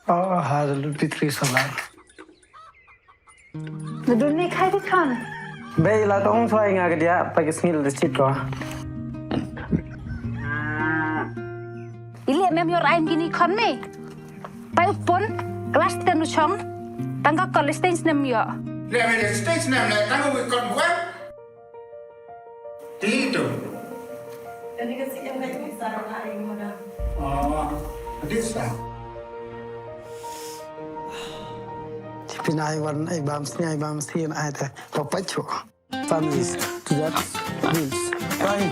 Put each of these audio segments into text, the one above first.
Oh, هذا البيتري سولار. Dunia kaya di kan? Baiklah, kamu coba ingat dia pakai sendal di situ. Ili mem yor aim gini kan me? Pai upon kelas tenu chong, tangga college stage nem yo. Lihat media stage nem le, tangga wikon buat. Itu. Jadi kasi yang kayak bisa aing modal. Oh, bisa. Pinai warna ibam sini ada papacho, families, tidak, bills, fine.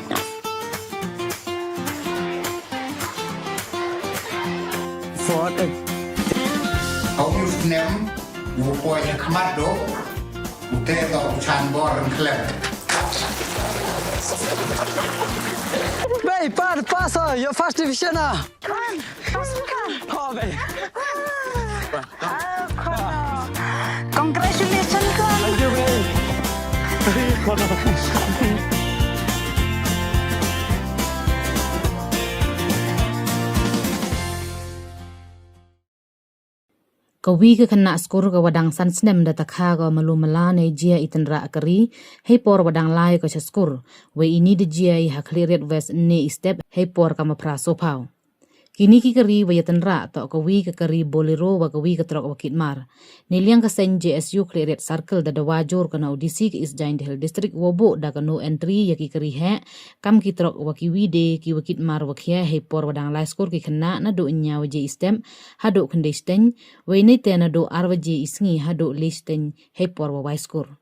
For Kau mus nem, buku aja kemat do, udah tau canbor klep. Baik, passa, jag fast division ah. Kan, pasal kan? Oh, baik. Congratulations kan? Thank you, baik. Kawi ke kena skor ke wadang san snem da takha ga malumala ne jia itanra akari hei por wadang lai ko skor we ini de jia I hakleret west ne step hei por kama praso pau kini ki kari we yatanra to kawi ke kari bolero wa kawi ke trok wakit mar ne liang ka sen JSU kleret circle da wajor kana audisi ke is Giant Hill district wobo da no entry ya ki kari he kam ki trok wakiwi de ki wakit mar wakhia hei por wadang lai skor ki khana na do nya waje stem hado khandesteng we ne te na do arwaje isngi hado listen hei por wa skor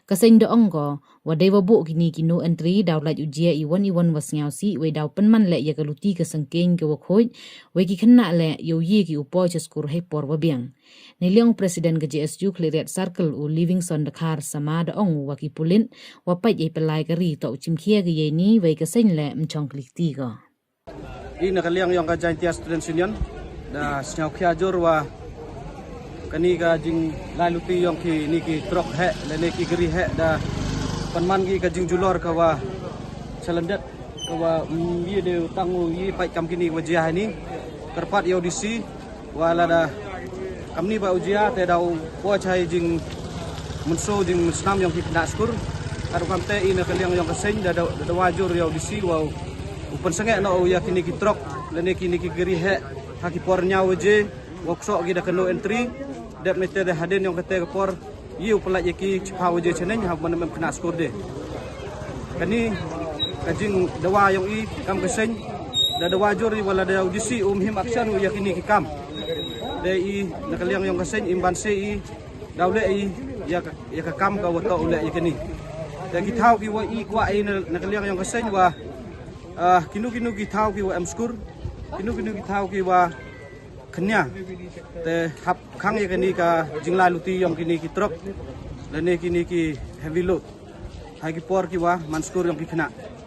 kasen do ongo wadai wabu kini kino entry dawlat ujia iwan wasngau si we daw penman le ya kaluti ka sangkeng ke wakhoi we ki khanna le yo ye ki upo cheskur hei por wabiang niliang presiden ke JSU kleret circle u Livingston Dakar sama da ong waki pulin wapai ye pelai kari to chimkhia ke ye ni we ka sen le mchong klikti ga I nakaliang yung ka Giant Students Union da snyau khia jor wa kani ka jing laluti yung ki ni ki trok he le ne ki gri he da panman ki ka jing julor ka wa chalandet ka wa ye de tangu ye pai kam kini wajah ni kerpat yo disi wala da kamni ba ujia te da po chai jing munso jing snam yung ki na skur karu kam te I nakaliang yung ka sen da wajur yo disi wa upan sange no ya kini ki trok le ne kini ki gri he haki pornya waje workshop kita kena entry dep mete de haden yang kata por yu pelak yaki chapa waje chenen ha mana mem kena skor de kani kajing dawa yang I kam kesen da dawa jor wala da audisi him action yakini ki kam de I nakaliang yang kesen imban se I daule I ya ka kam ka wato ule yakini da ki thau ki wa I kwa I nakaliang yang kesen wa kinu ki thau ki wa am skor kinu ki thau ki wa kenya te hap khang ye kini ka jingla luti yang kini ki truk dan ne kini ki heavy load hagi por ki wa manskur yang ki kena